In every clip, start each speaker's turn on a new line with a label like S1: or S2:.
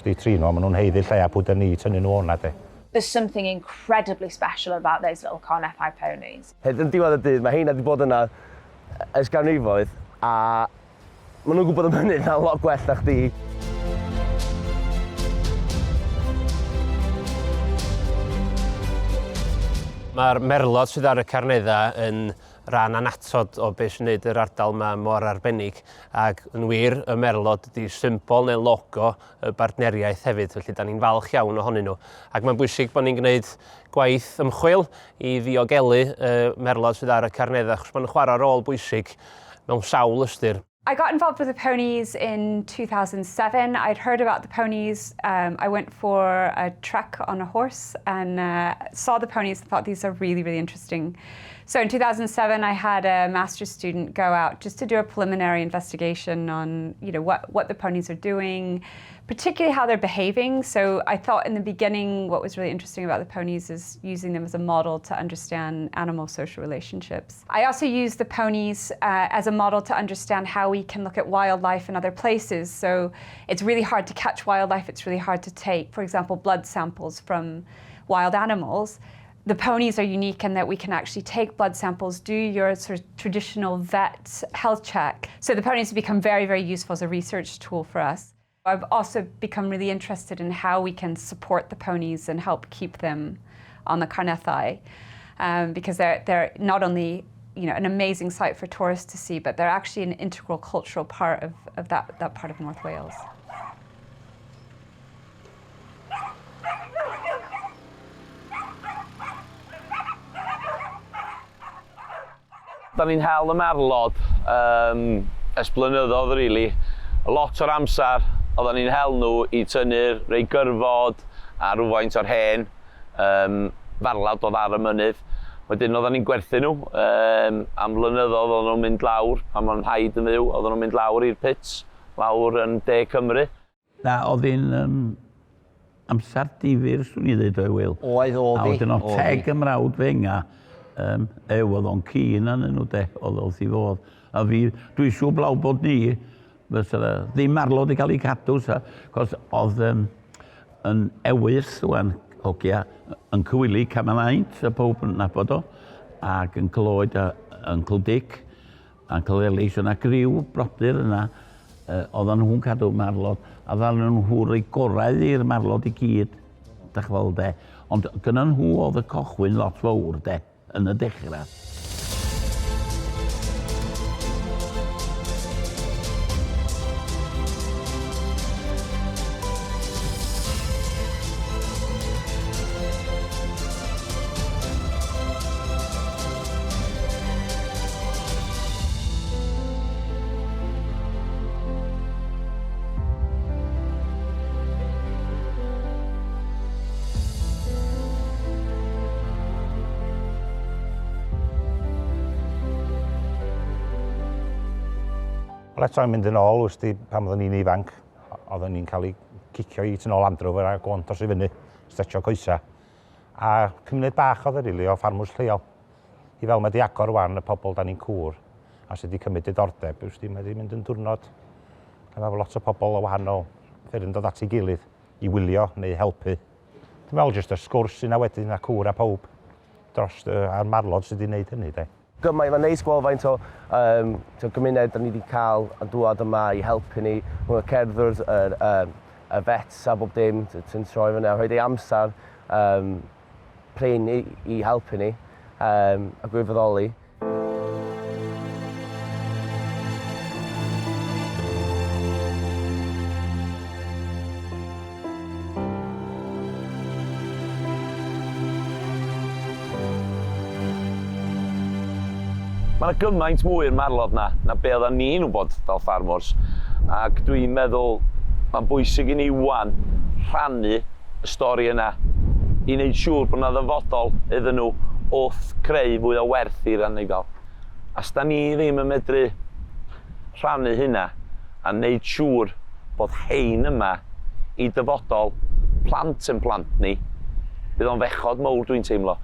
S1: os di trin nhw, maen nhw'n heiddi lle a pwy da ni tynnu nhw o'na de.
S2: There's something incredibly special about those little Carneddau ponies.
S3: Hyd yn diwedd y dydd, mae heina wedi bod yna ers ganrifoedd a maen nhw'n gwybod y mynydd na lot gwell na chdi.
S4: Mae'r merlod sydd ar y Carneddau yn rhan anatod o beth sy'n gwneud yr ardal yma mor arbennig ac yn wir y merlod ydy symbol neu logo y bartneriaeth hefyd, felly da ni'n falch iawn ohonyn nhw. Ac mae'n bwysig bod ni'n gwneud gwaith ymchwil i ddiogelu y merlod sydd ar y Carneddau, achos mae'n chwarae rôl bwysig mewn sawl ystyr.
S5: I got involved with the ponies in 2007. I'd heard about the ponies. I went for a trek on a horse and saw the ponies and thought these are really, really interesting. So in 2007, I had a master's student go out just to do a preliminary investigation on, what the ponies are doing, particularly how they're behaving. So I thought in the beginning, what was really interesting about the ponies is using them as a model to understand animal social relationships. I also used the ponies as a model to understand how we can look at wildlife in other places. So it's really hard to catch wildlife. It's really hard to take, for example, blood samples from wild animals. The ponies are unique in that we can actually take blood samples, do your sort of traditional vet health check. So the ponies have become very, very useful as a research tool for us. I've also become really interested in how we can support the ponies and help keep them on the Carneddau, because they're not only an amazing sight for tourists to see, but they're actually an integral cultural part of that part of North Wales.
S6: Da ni'n hel y merlod ers blynyddoedd, rili. Lot o'r amser oedden ni'n hel nhw i tynnu'r rei gyrfod a rhywfaint o'r hen farlawd oedd ar y mynydd. Wedyn oedden ni'n gwerthu nhw am flynyddoedd oedden nhw'n mynd lawr, pan mae'n rhaid yn fyw, oedden nhw'n mynd lawr i'r pits, lawr yn De Cymru.
S7: Na, oedd hi'n amser difyr, swn i ddweud o'i Wil.
S3: Oedd.
S7: A wedyn o'n teg ymrawd fenga, oedd o'n cyn anyn nhw de, oedd i fod. A fi, dwi siŵr blaw bod ni, ddim marlod i cael ei cadw, cos oedd yn ewys rwan, hogia, yn cywili Camelaint, y pob yn nabod o, ac yn clywed Uncle Dick, Uncle Elis, yna griw brodyr yna, oedd nhw'n cadw marlod, a ddalen nhw'n rhoi gorau i'r marlod i gyd, dachfel de. Ond gyda nhw oedd y cochwyn lot fawr de, yn y dechrau.
S1: Eto'n mynd yn ôl, wrthi, pan oedden ni'n ifanc, oedden ni'n cael ei cicio i tyn ôl Andrew a gwont os i fyny, stretcho coesa. A cymuned bach oedd rili o ffarmwrs lleol. I fel mae di agor wan y pobl da ni'n cwr, a sydd wedi cymryd diddordeb, mae wedi mynd yn diwrnod. Mae lot o pobl o wahanol ffyrdd yn dod at ei gilydd i wylio neu helpu. Dwi'n meddwl jyst y sgwrs yna wedyn a cwr a pawb dros a'r marlod sydd wedi gwneud hynny.
S3: Gymaint, mae'n neis gweld faint o gymuned da ni wedi cael yn dŵad yma i helpu ni. Mae'n cerddwr, y vets a bob dim sy'n troi fyny a rhoid ei amser prin i helpu ni a gwirfoddoli.
S6: Mae yna gymaint mwy i'r marlod na be oedden ni'n wybod fel ffarmwrs. Ac dwi'n meddwl mae'n bwysig i ni wan rhannu y stori yna i wneud siŵr bod yna ddyfodol iddyn nhw wrth creu fwy o werth i'r anifal. As da ni ddim yn medru rhannu hynna a wneud siŵr bod hein yma i dyfodol plant yn plant ni, bydd o'n fechod mowr dwi'n teimlo.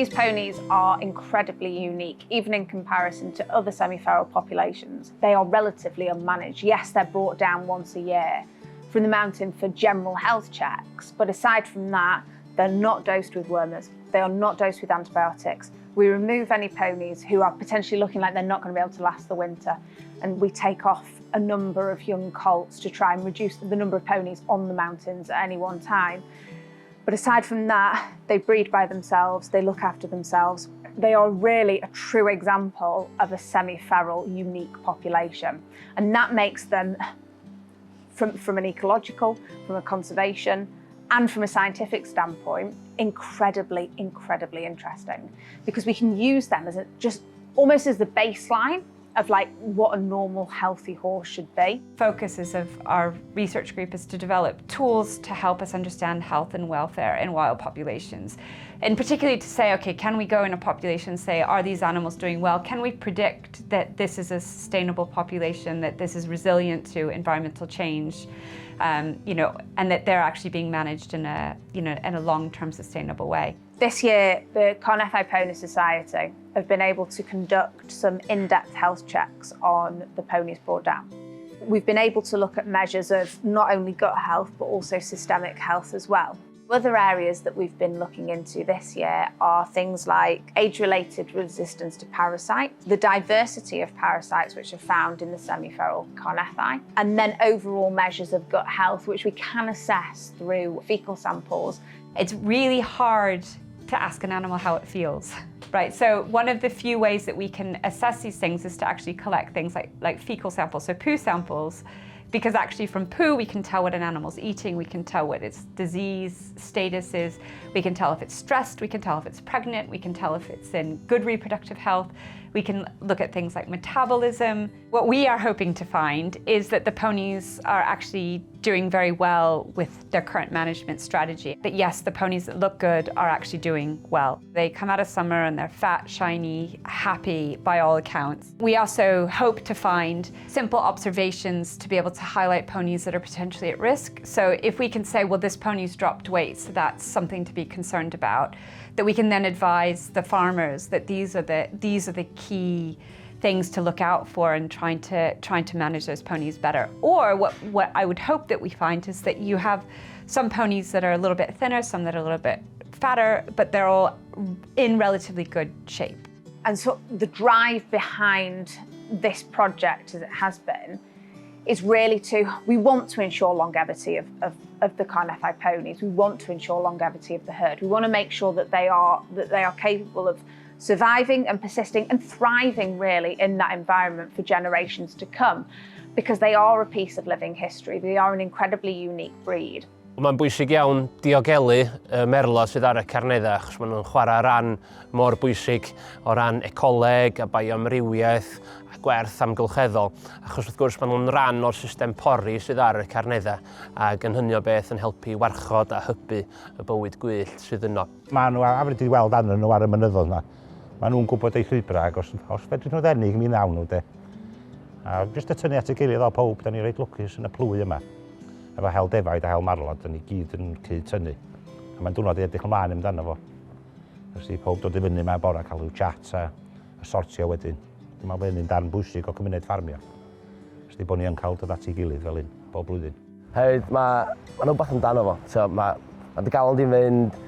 S2: These ponies are incredibly unique, even in comparison to other semi-feral populations. They are relatively unmanaged. Yes, they're brought down once a year from the mountain for general health checks, but aside from that, they're not dosed with wormers. They are not dosed with antibiotics. We remove any ponies who are potentially looking like they're not going to be able to last the winter, and we take off a number of young colts to try and reduce the number of ponies on the mountains at any one time. But aside from that, they breed by themselves, they look after themselves. They are really a true example of a semi-feral, unique population. And that makes them, from an ecological, from a conservation, and from a scientific standpoint, incredibly, incredibly interesting. Because we can use them as almost as the baseline of like what a normal healthy horse should be.
S5: Focuses of our research group is to develop tools to help us understand health and welfare in wild populations. And particularly to say, okay, can we go in a population and say, are these animals doing well? Can we predict that this is a sustainable population, that this is resilient to environmental change, and that they're actually being managed in a long-term sustainable way.
S2: This year, the Carnethi Pony Society have been able to conduct some in-depth health checks on the ponies brought down. We've been able to look at measures of not only gut health, but also systemic health as well. Other areas that we've been looking into this year are things like age-related resistance to parasites, the diversity of parasites which are found in the semi-feral Carnethi, and then overall measures of gut health, which we can assess through fecal samples.
S5: It's really hard to ask an animal how it feels, right? So one of the few ways that we can assess these things is to actually collect things like fecal samples, so poo samples, because actually from poo we can tell what an animal's eating, we can tell what its disease status is, we can tell if it's stressed, we can tell if it's pregnant, we can tell if it's in good reproductive health, we can look at things like metabolism. What we are hoping to find is that the ponies are actually doing very well with their current management strategy. But yes, the ponies that look good are actually doing well. They come out of summer and they're fat, shiny, happy by all accounts. We also hope to find simple observations to be able to highlight ponies that are potentially at risk. So if we can say, well, this pony's dropped weight, so that's something to be concerned about, that we can then advise the farmers that these are the key things to look out for and trying to manage those ponies better. Or what I would hope that we find is that you have some ponies that are a little bit thinner, some that are a little bit fatter, but they're all in relatively good shape.
S2: And so the drive behind this project, as it has been, is really we want to ensure longevity of the Carnethi ponies. We want to ensure longevity of the herd. We want to make sure that they are capable of surviving and persisting and thriving really in that environment for generations to come, because they are a piece of living history. They are an incredibly unique breed.
S4: Mae'n bwysig iawn diogelu merlo sydd ar y Carnedda, achos maen nhw'n chwarae ran mor bwysig o ran ecoleg a bioamrywiaeth a gwerth amgylcheddol, achos wrth gwrs maen nhw'n ran o'r system pori sydd ar y Carnedda ac yn hynny o beth yn helpu warchod a hybu y bywyd gwyllt sydd yno.
S1: Maen nhw, a wedi weld arnyn nhw ar y mynyddoedd yna, maen nhw'n gwybod eu llwybra ac os fedrwch nhw ddenig mi nawn nhw de. A jyst y tynnu at y gilydd o pawb, da ni reit lwcus yn y plwy yma. Efo hel defaid a hel marlod, da ni gyd yn cyd tynnu. A mae'n diwrnod i edrych ymlaen amdano fo. Felly pob dod i fyny yma bore a cael rhyw chat a sortio wedyn. Dwi'n meddwl bod hynny'n darn bwysig o cymuned ffarmio. Felly bod ni yn cael dod at ei gilydd fel hyn, bob blwyddyn.
S3: Hefyd, mae rhywbeth amdano fo. So, mae dy galon di'n fynd,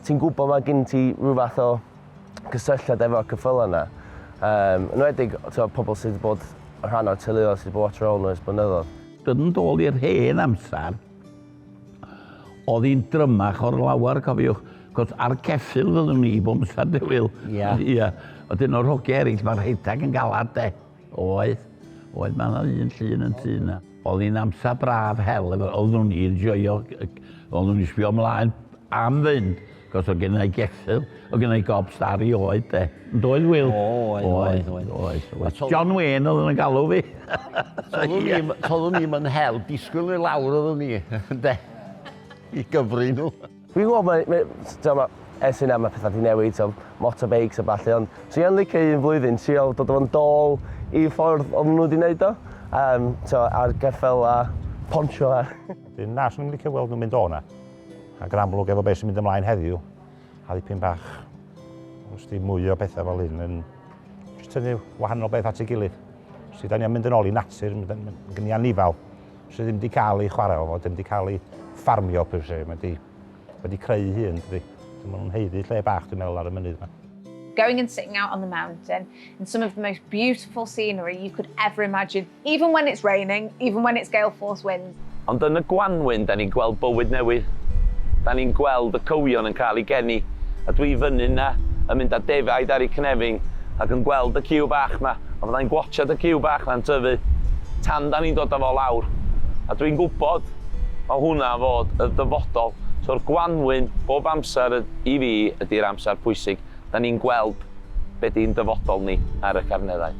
S3: ti'n gwybod mae gen ti rhyw fath o gysylltiad efo'r ceffylau yna. Yn wedig, pobl sydd wedi bod rhan o'r teuluoedd sydd wedi bod at rôl nhw ers blynyddoedd.
S7: Dod yn dôl i'r hen amser, oedd hi'n drymach o'r lawer, cofiwch, cos ar ceffil fyddwn ni bomsar dewyl. Ia. Oedden o'r hogi eraill, mae'r rhedeg yn galad de. Oedd mae yna un llun yn tŷ yna. Oedd hi'n amser braf hel, oeddwn ni'n joio, oeddwn ni'n sbio ymlaen am fynd, cos oedd gen i geffil, oedd gen i gobstar i oed de. Yn doedd Wil? Oedd. John Wayne oedd yn galw fi.
S8: Toddwn ni'n yn hel, disgwyl i'r lawr oeddwn ni, de, i gyfru nhw.
S3: Fi'n gwybod, ers yna mae pethau wedi newid, motorbikes a balli, ond so i'n licio un flwyddyn, trio dod o'n dôl i ffordd oedd nhw wedi wneud o, ar geffel a poncho a.
S1: Na, swn i'n licio weld nhw'n mynd o na. Ac yn amlwg efo beth sy'n mynd ymlaen heddiw, a ddipyn bach Os di mwy o bethau fel hyn yn jyst tynnu wahanol beth at ei gilydd. Os da ni am mynd yn ôl i natur, gen i anifal sydd ddim wedi cael ei chwarae o fo, ddim wedi cael ei ffarmio per se, wedi creu hun, dydy. Mae nhw'n heiddi lle bach, dwi'n meddwl, ar y mynydd yma.
S2: Going and sitting out on the mountain in some of the most beautiful scenery you could ever imagine, even when it's raining, even when it's gale force winds.
S6: Ond yn y Gwanwyn, da ni'n gweld bywyd newydd. Da ni'n gweld y cywion yn cael ei geni. A dwi fyny yna yn mynd â defaid ar ei cnefing ac yn gweld y ciw bach yma. A fyddai'n gwatchad y ciw bach yna'n tyfu tan da ni'n dod â fo lawr. A dwi'n gwybod o hwnna fod y dyfodol. So'r Gwanwyn, bob amser i fi ydy'r amser pwysig. Da ni'n gweld beth di'n dyfodol ni ar y carneddau.